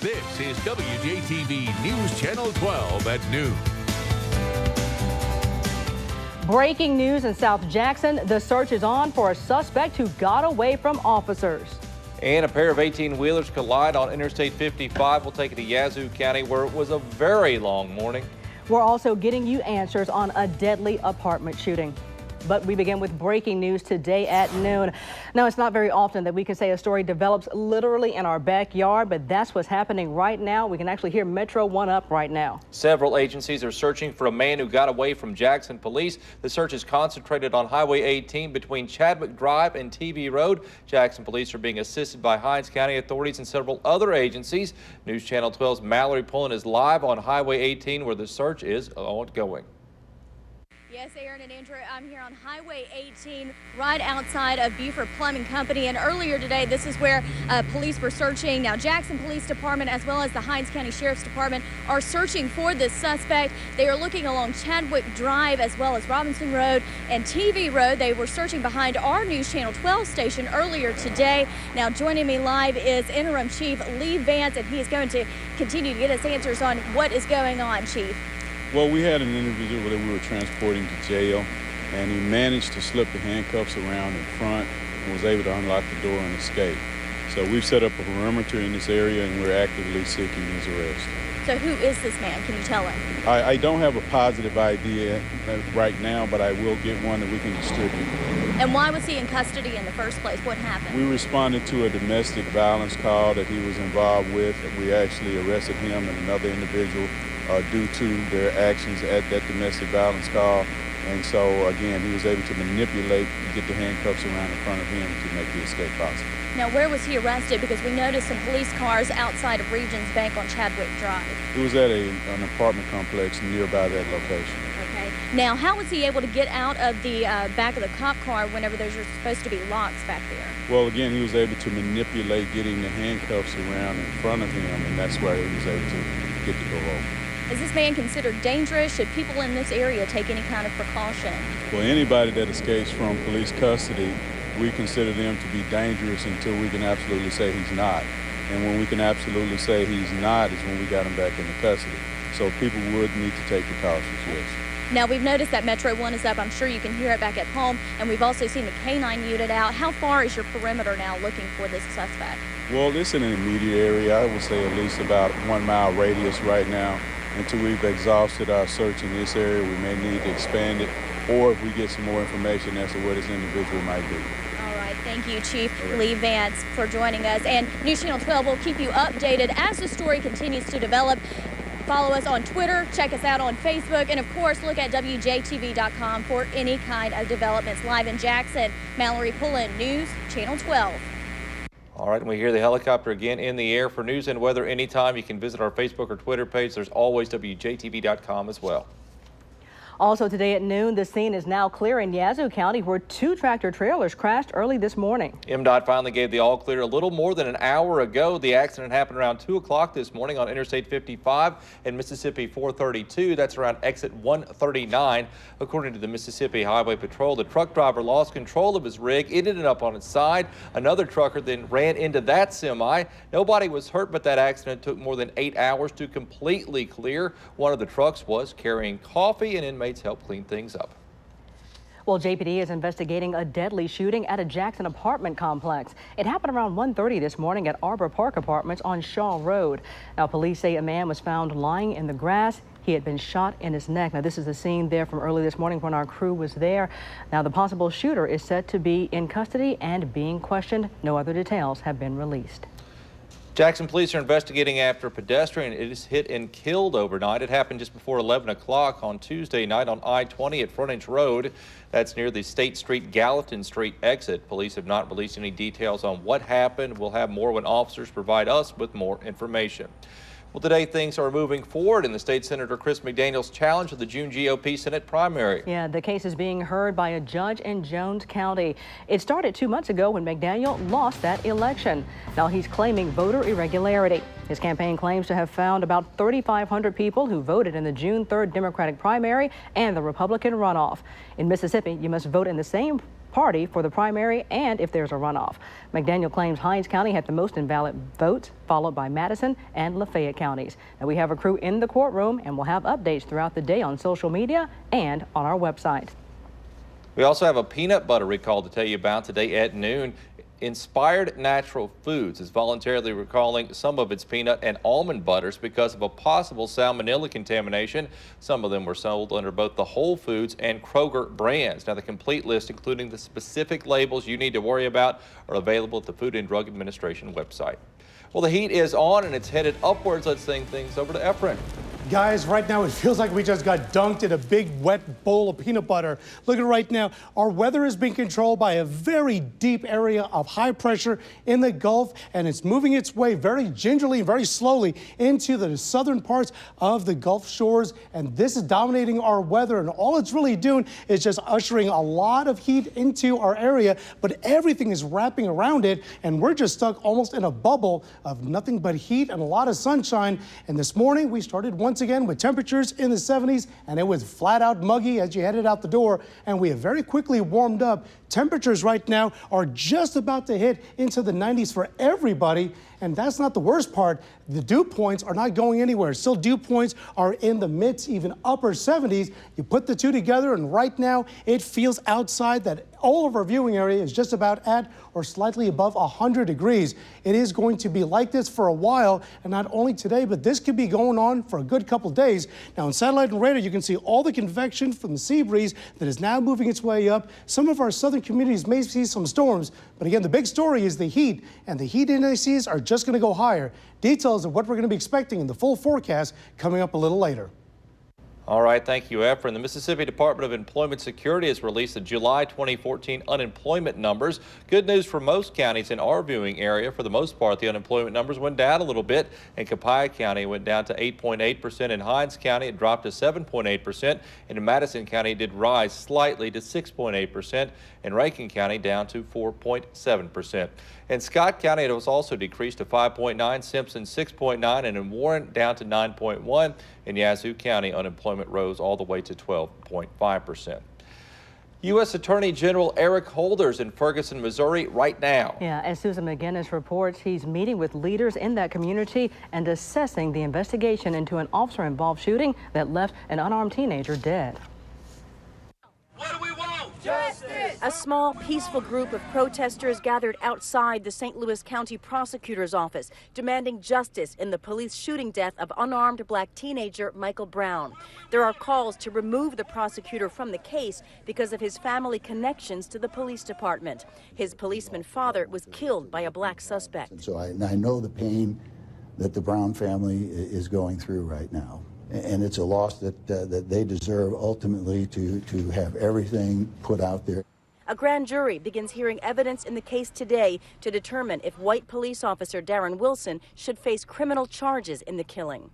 This is WJTV News Channel 12 at noon. Breaking news in South Jackson. The search is on for a suspect who got away from officers. And a pair of 18-wheelers collide on Interstate 55. We'll take it to Yazoo County, where it was a very long morning. We're also getting you answers on a deadly apartment shooting. But we begin with breaking news today at noon. Now, it's not very often that we can say a story develops literally in our backyard, but that's what's happening right now. We can actually hear Metro 1 up right now. Several agencies are searching for a man who got away from Jackson police. The search is concentrated on Highway 18 between Chadwick Drive and TV Road. Jackson police are being assisted by Hinds County authorities and several other agencies. News Channel 12's Mallory Pullen is live on Highway 18 where the search is ongoing. Yes, Aaron and Andrew, I'm here on Highway 18, right outside of Buford Plumbing Company. And earlier today, this is where police were searching. Now, Jackson Police Department, as well as the Hinds County Sheriff's Department, are searching for this suspect. They are looking along Chadwick Drive, as well as Robinson Road and TV Road. They were searching behind our News Channel 12 station earlier today. Now, joining me live is Interim Chief Lee Vance, and he is going to continue to get us answers on what is going on, Chief. Well, we had an individual that we were transporting to jail, and he managed to slip the handcuffs around in front and was able to unlock the door and escape. So we've set up a perimeter in this area, and we're actively seeking his arrest. So who is this man? Can you tell him? I don't have a positive idea right now, but I will get one that we can distribute. And why was he in custody in the first place? What happened? We responded to a domestic violence call that he was involved with. We actually arrested him and another individual due to their actions at that domestic violence call. And so, again, he was able to manipulate and get the handcuffs around in front of him to make the escape possible. Now, where was he arrested? Because we noticed some police cars outside of Regions Bank on Chadwick Drive. It was at an apartment complex nearby that location. Okay. Now, how was he able to get out of the back of the cop car whenever there's supposed to be locks back there? Well, again, he was able to manipulate getting the handcuffs around in front of him, and that's why he was able to get the door open. Is this man considered dangerous? Should people in this area take any kind of precaution? Well, anybody that escapes from police custody, we consider them to be dangerous until we can absolutely say he's not. And when we can absolutely say he's not is when we got him back into custody. So people would need to take precautions, yes. Now, we've noticed that Metro 1 is up. I'm sure you can hear it back at home. And we've also seen the K-9 unit out. How far is your perimeter now looking for this suspect? Well, it's in an immediate area. I would say at least about 1 mile radius right now. Until we've exhausted our search in this area, we may need to expand it, or if we get some more information as to where this individual might be. All right, thank you, Chief Lee Vance, for joining us. And News Channel 12 will keep you updated as the story continues to develop. Follow us on Twitter, check us out on Facebook, and of course, look at WJTV.com for any kind of developments. Live in Jackson, Mallory Pullen, News Channel 12. All right, and we hear the helicopter again in the air. For news and weather anytime, you can visit our Facebook or Twitter page. There's always WJTV.com as well. Also today at noon, the scene is now clear in Yazoo County where 2 tractor trailers crashed early this morning. MDOT finally gave the all clear a little more than an hour ago. The accident happened around 2 o'clock this morning on Interstate 55 and Mississippi 432. That's around exit 139. According to the Mississippi Highway Patrol, the truck driver lost control of his rig. It ended up on its side. Another trucker then ran into that semi. Nobody was hurt, but that accident took more than 8 hours to completely clear. One of the trucks was carrying coffee, and inmates help clean things up. Well, JPD is investigating a deadly shooting at a Jackson apartment complex. It happened around 1:30 this morning at Arbor Park Apartments on Shaw Road. Now, police say a man was found lying in the grass. He had been shot in his neck. Now, this is the scene there from early this morning when our crew was there. Now, the possible shooter is said to be in custody and being questioned. No other details have been released. Jackson police are investigating after a pedestrian is hit and killed overnight. It happened just before 11 o'clock on Tuesday night on I-20 at Frontage Road. That's near the State Street Gallatin Street exit. Police have not released any details on what happened. We'll have more when officers provide us with more information. Well, today things are moving forward in the state Senator Chris McDaniel's challenge of the June GOP Senate primary. Yeah, the case is being heard by a judge in Jones County. It started 2 months ago when McDaniel lost that election. Now he's claiming voter irregularity. His campaign claims to have found about 3,500 people who voted in the June 3rd Democratic primary and the Republican runoff. In Mississippi, you must vote in the same party for the primary and if there's a runoff. McDaniel claims Hinds County had the most invalid votes, followed by Madison and Lafayette counties. Now, we have a crew in the courtroom, and we'll have updates throughout the day on social media and on our website. We also have a peanut butter recall to tell you about today at noon. Inspired Natural Foods is voluntarily recalling some of its peanut and almond butters because of a possible salmonella contamination. Some of them were sold under both the Whole Foods and Kroger brands. Now, the complete list, including the specific labels you need to worry about, are available at the Food and Drug Administration website. Well, the heat is on and it's headed upwards. Let's sing things over to Efren. Guys, right now it feels like we just got dunked in a big wet bowl of peanut butter. Look at it right now. Our weather is being controlled by a very deep area of high pressure in the Gulf, and it's moving its way very gingerly and very slowly into the southern parts of the Gulf shores. And this is dominating our weather, and all it's really doing is just ushering a lot of heat into our area, but everything is wrapping around it, and we're just stuck almost in a bubble of nothing but heat and a lot of sunshine. And this morning we started once again with temperatures in the 70s, and it was flat out muggy as you headed out the door, and we have very quickly warmed up. Temperatures right now are just about to hit into the 90s for everybody, and that's not the worst part. The dew points are not going anywhere. Still, dew points are in the mid to even upper 70s. You put the two together, and right now it feels outside that all of our viewing area is just about at or slightly above 100 degrees. It is going to be like this for a while, and not only today, but this could be going on for a good couple days. Now, on satellite and radar, you can see all the convection from the sea breeze that is now moving its way up. Some of our southern communities may see some storms, but again, the big story is the heat, and the heat indices are just going to go higher. Details of what we're going to be expecting in the full forecast coming up a little later. All right, thank you, Efren. The Mississippi Department of Employment Security has released the July 2014 unemployment numbers. Good news for most counties in our viewing area. For the most part, the unemployment numbers went down a little bit. In Copiah County, it went down to 8.8%. In Hinds County, it dropped to 7.8%. And in Madison County, it did rise slightly to 6.8%. In Rankin County, down to 4.7%. In Scott County, it was also decreased to 5.9, Simpson 6.9, and in Warren down to 9.1. In Yazoo County, unemployment rose all the way to 12.5%. U.S. Attorney General Eric Holder's in Ferguson, Missouri right now. Yeah, as Susan McGinnis reports, he's meeting with leaders in that community and assessing the investigation into an officer-involved shooting that left an unarmed teenager dead. What do we want? Justice! A small, peaceful group of protesters gathered outside the St. Louis County Prosecutor's Office, demanding justice in the police shooting death of unarmed black teenager Michael Brown. There are calls to remove the prosecutor from the case because of his family connections to the police department. His policeman father was killed by a black suspect. And so I know the pain that the Brown family is going through right now. And it's a loss that they deserve ultimately to have everything put out there. A grand jury begins hearing evidence in the case today to determine if white police officer Darren Wilson should face criminal charges in the killing.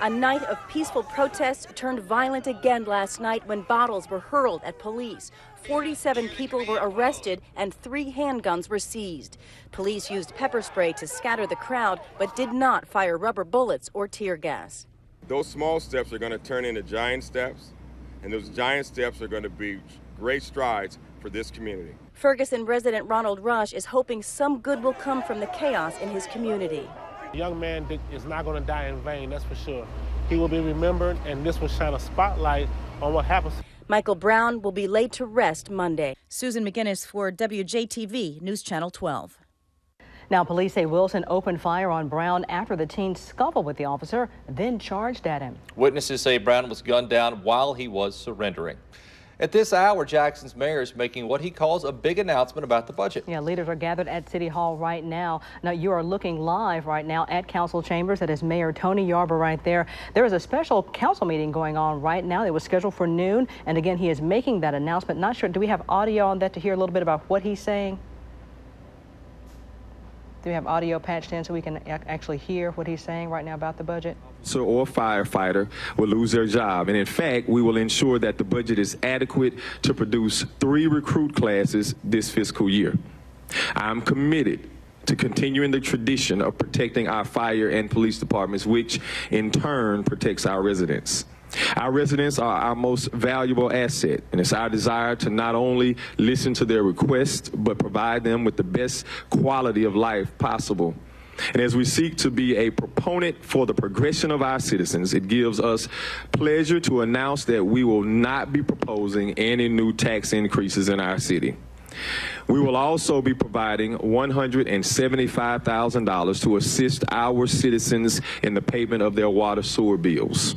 A night of peaceful protests turned violent again last night when bottles were hurled at police. 47 people were arrested and 3 handguns were seized. Police used pepper spray to scatter the crowd, but did not fire rubber bullets or tear gas. Those small steps are going to turn into giant steps, and those giant steps are going to be great strides for this community. Ferguson resident Ronald Rush is hoping some good will come from the chaos in his community. The young man is not going to die in vain, that's for sure. He will be remembered, and this will shine a spotlight on what happens. Michael Brown will be laid to rest Monday. Susan McGinnis for WJTV News Channel 12. Now, police say Wilson opened fire on Brown after the teen scuffled with the officer, then charged at him. Witnesses say Brown was gunned down while he was surrendering. At this hour, Jackson's mayor is making what he calls a big announcement about the budget. Yeah, leaders are gathered at City Hall right now. Now, you are looking live right now at Council Chambers. That is Mayor Tony Yarber right there. There is a special council meeting going on right now. It was scheduled for noon. And again, he is making that announcement. Not sure, do we have audio on that to hear a little bit about what he's saying? Do we have audio patched in so we can actually hear what he's saying right now about the budget? Officer or firefighter will lose their job. And in fact, we will ensure that the budget is adequate to produce 3 recruit classes this fiscal year. I'm committed to continuing the tradition of protecting our fire and police departments, which in turn protects our residents. Our residents are our most valuable asset, and it's our desire to not only listen to their requests, but provide them with the best quality of life possible. And as we seek to be a proponent for the progression of our citizens, it gives us pleasure to announce that we will not be proposing any new tax increases in our city. We will also be providing $175,000 to assist our citizens in the payment of their water sewer bills.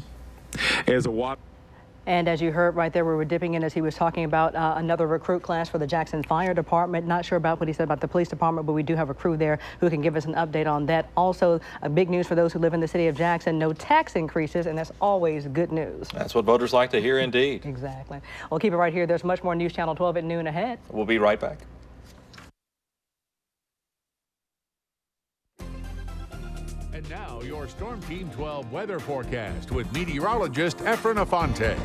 And as you heard right there, we were dipping in as he was talking about another recruit class for the Jackson Fire Department. Not sure about what he said about the police department, but we do have a crew there who can give us an update on that. Also, a big news for those who live in the city of Jackson, no tax increases, and that's always good news. That's what voters like to hear indeed. Exactly. Well, keep it right here. There's much more News Channel 12 at noon ahead. We'll be right back. And now your Storm Team 12 weather forecast with meteorologist Efren Afonte.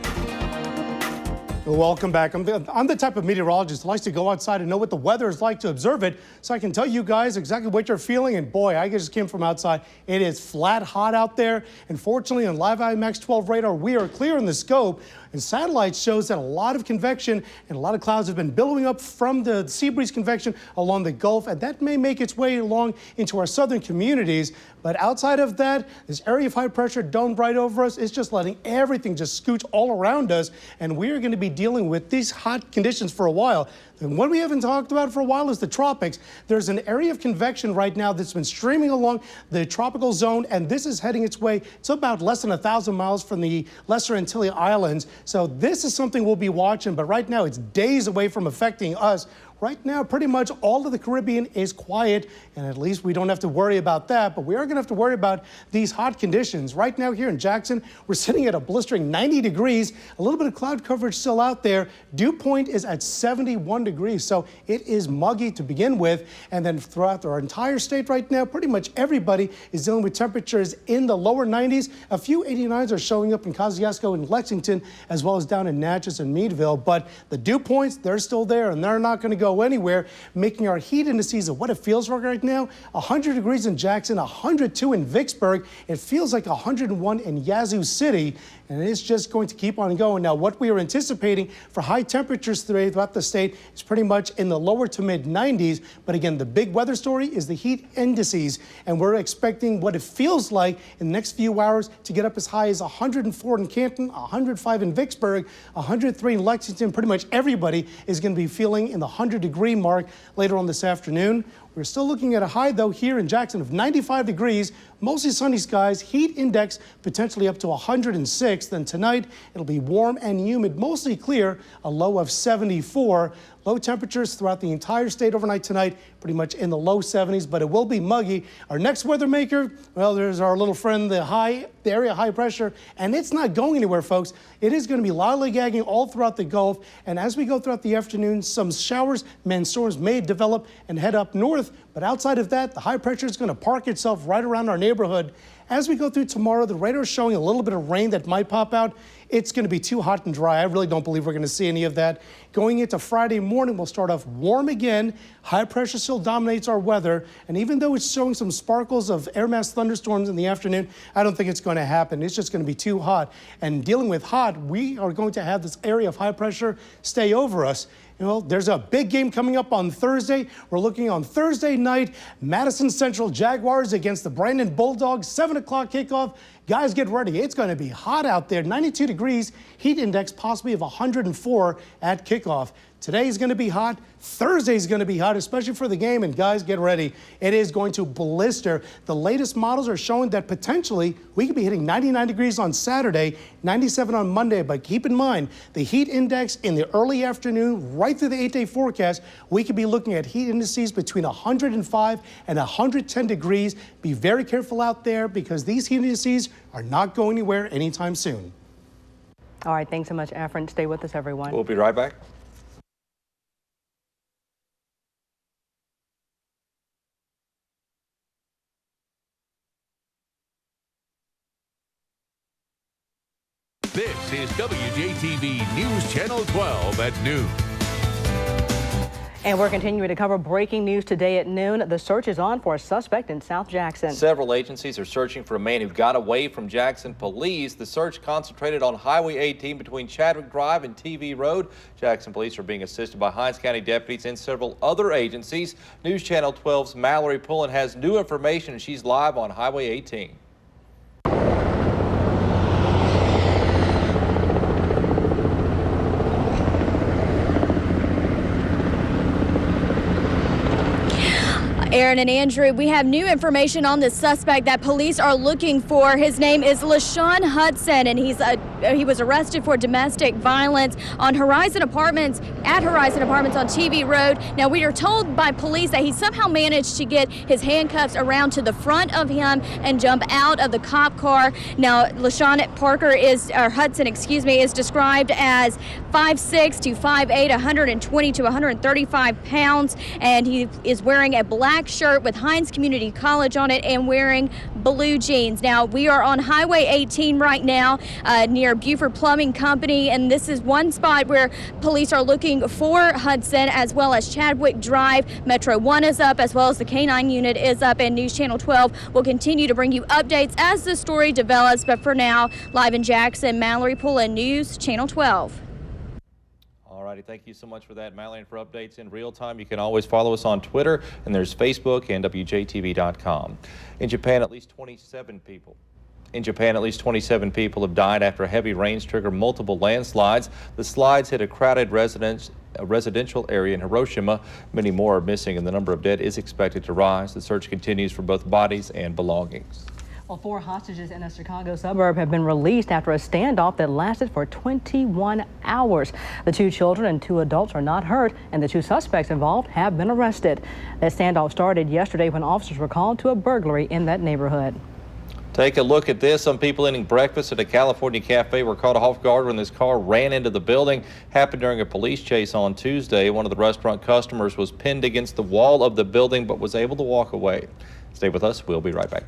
Welcome back. I'm the type of meteorologist who likes to go outside and know what the weather is like to observe it, so I can tell you guys exactly what you're feeling. And boy, I just came from outside. It is flat hot out there. And fortunately, on Live IMAX 12 radar, we are clear in the scope. And satellite shows that a lot of convection and a lot of clouds have been billowing up from the sea breeze convection along the Gulf, and that may make its way along into our southern communities. But outside of that, this area of high pressure domed right over us is just letting everything just scooch all around us, and we are going to be dealing with these hot conditions for a while. And what we haven't talked about for a while is the tropics. There's an area of convection right now that's been streaming along the tropical zone, and this is heading its way to about less than 1,000 miles from the Lesser Antilles Islands. So this is something we'll be watching, but right now it's days away from affecting us. Right now, pretty much all of the Caribbean is quiet, and at least we don't have to worry about that, but we are going to have to worry about these hot conditions. Right now here in Jackson, we're sitting at a blistering 90 degrees, a little bit of cloud coverage still out there. Dew point is at 71 degrees, so it is muggy to begin with, and then throughout our entire state right now, pretty much everybody is dealing with temperatures in the lower 90s. A few 89s are showing up in Kosciuszko and Lexington, as well as down in Natchez and Meadville, but the dew points, they're still there, and they're not going to go anywhere, making our heat indices of what it feels like right now. 100 degrees in Jackson, 102 in Vicksburg. It feels like 101 in Yazoo City, and it's just going to keep on going. Now, what we are anticipating for high temperatures today throughout the state is pretty much in the lower to mid 90s. But again, the big weather story is the heat indices, and we're expecting what it feels like in the next few hours to get up as high as 104 in Canton, 105 in Vicksburg, 103 in Lexington. Pretty much everybody is going to be feeling in the 100-degree mark later on this afternoon. We're still looking at a high, though, here in Jackson of 95 degrees, mostly sunny skies, heat index potentially up to 106. Then tonight, it'll be warm and humid, mostly clear, a low of 74. Low temperatures throughout the entire state overnight tonight, pretty much in the low 70s, but it will be muggy. Our next weather maker, well, there's our little friend, the area high pressure, and it's not going anywhere, folks. It is going to be lollygagging all throughout the Gulf, and as we go throughout the afternoon, some showers and storms may develop and head up north, but outside of that, the high pressure is going to park itself right around our neighborhood. As we go through tomorrow, the radar is showing a little bit of rain that might pop out. It's going to be too hot and dry. I really don't believe we're going to see any of that. Going into Friday morning, we'll start off warm again. High pressure still dominates our weather. And even though it's showing some sparkles of air mass thunderstorms in the afternoon, I don't think it's going to happen. It's just going to be too hot. And dealing with hot, we are going to have this area of high pressure stay over us. You know, there's a big game coming up on Thursday. We're looking on Thursday night, Madison Central Jaguars against the Brandon Bulldogs, 7 o'clock kickoff. Guys, get ready. It's going to be hot out there, 92 degrees, heat index possibly of 104 at kickoff. Today is going to be hot. Thursday is going to be hot, especially for the game. And guys, get ready. It is going to blister. The latest models are showing that potentially we could be hitting 99 degrees on Saturday, 97 on Monday. But keep in mind, the heat index in the early afternoon, right through the 8-day forecast, we could be looking at heat indices between 105 and 110 degrees. Be very careful out there because these heat indices are not going anywhere anytime soon. All right, thanks so much, Efren. Stay with us, everyone. We'll be right back. This is WJTV News Channel 12 at noon. And we're continuing to cover breaking news today at noon. The search is on for a suspect in South Jackson. Several agencies are searching for a man who got away from Jackson police. The search concentrated on Highway 18 between Chadwick Drive and TV Road. Jackson police are being assisted by Hinds County deputies and several other agencies. News Channel 12's Mallory Pullen has new information, and she's live on Highway 18. Aaron and Andrew, we have new information on the suspect that police are looking for. His name is LaShawn Hudson, and he was arrested for domestic violence on Horizon Apartments, at Horizon Apartments on TV Road. Now, we are told by police that he somehow managed to get his handcuffs around to the front of him and jump out of the cop car. Now, LaShawn Hudson, is described as 5'6" to 5'8", 120 to 135 pounds, and he is wearing a black shirt with Hinds Community College on it and wearing blue jeans. Now, we are on Highway 18 right now near Buford Plumbing Company, and this is one spot where police are looking for Hudson, as well as Chadwick Drive. Metro 1 is up, as well as the K9 unit is up, and News Channel 12 will continue to bring you updates as the story develops. But for now, live in Jackson, Mallory Pullen, News Channel 12. Alrighty, thank you so much for that, Mallory. And for updates in real time, you can always follow us on Twitter, and there's Facebook and WJTV.com. In Japan, at least 27 people have died after heavy rains triggered multiple landslides. The slides hit a crowded residential area in Hiroshima. Many more are missing, and the number of dead is expected to rise. The search continues for both bodies and belongings. Well, 4 hostages in a Chicago suburb have been released after a standoff that lasted for 21 hours. The 2 children and 2 adults are not hurt, and the 2 suspects involved have been arrested. That standoff started yesterday when officers were called to a burglary in that neighborhood. Take a look at this. Some people eating breakfast at a California cafe were caught off guard when this car ran into the building. Happened during a police chase on Tuesday. One of the restaurant customers was pinned against the wall of the building but was able to walk away. Stay with us. We'll be right back.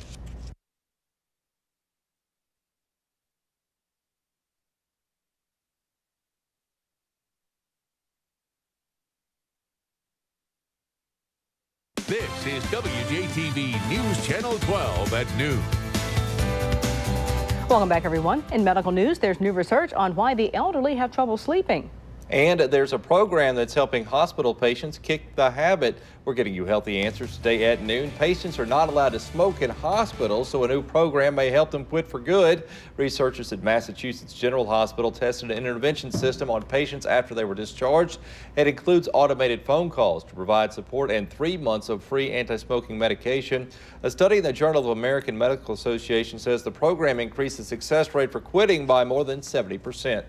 This is WJTV News Channel 12 at noon. Welcome back, everyone. In medical news, there's new research on why the elderly have trouble sleeping. And there's a program that's helping hospital patients kick the habit. We're getting you healthy answers today at noon. Patients are not allowed to smoke in hospitals, so a new program may help them quit for good. Researchers at Massachusetts General Hospital tested an intervention system on patients after they were discharged. It includes automated phone calls to provide support and 3 months of free anti-smoking medication. A study in the Journal of American Medical Association says the program increased the success rate for quitting by more than 70%.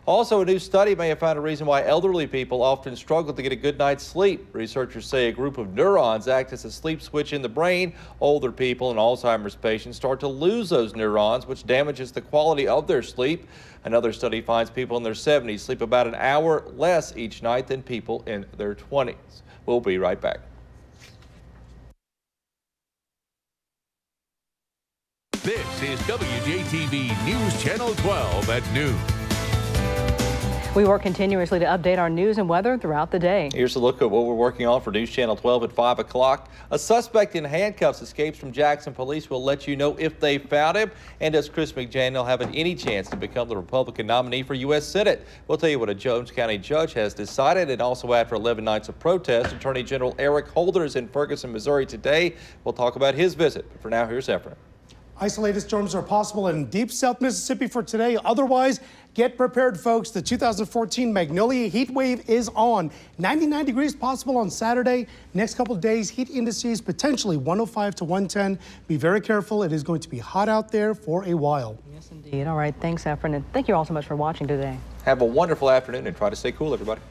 Also, a new study may have found a reason why elderly people often struggle to get a good night's sleep. Researchers say a group of neurons act as a sleep switch in the brain. Older people and Alzheimer's patients start to lose those neurons, which damages the quality of their sleep. Another study finds people in their 70s sleep about an hour less each night than people in their 20s. We'll be right back. This is WJTV News Channel 12 at noon. We work continuously to update our news and weather throughout the day. Here's a look at what we're working on for News Channel 12 at 5 o'clock. A suspect in handcuffs escapes from Jackson police. We'll let you know if they found him. And does Chris McDaniel have any chance to become the Republican nominee for U.S. Senate? We'll tell you what a Jones County judge has decided. And also, after 11 nights of protest, Attorney General Eric Holder is in Ferguson, Missouri today. We'll talk about his visit. But for now, here's Efren. Isolated storms are possible in deep South Mississippi for today. Otherwise, get prepared, folks. The 2014 Magnolia heat wave is on. 99 degrees possible on Saturday. Next couple of days, heat indices potentially 105 to 110. Be very careful. It is going to be hot out there for a while. Yes, indeed. All right. Thanks, Efren. And thank you all so much for watching today. Have a wonderful afternoon and try to stay cool, everybody.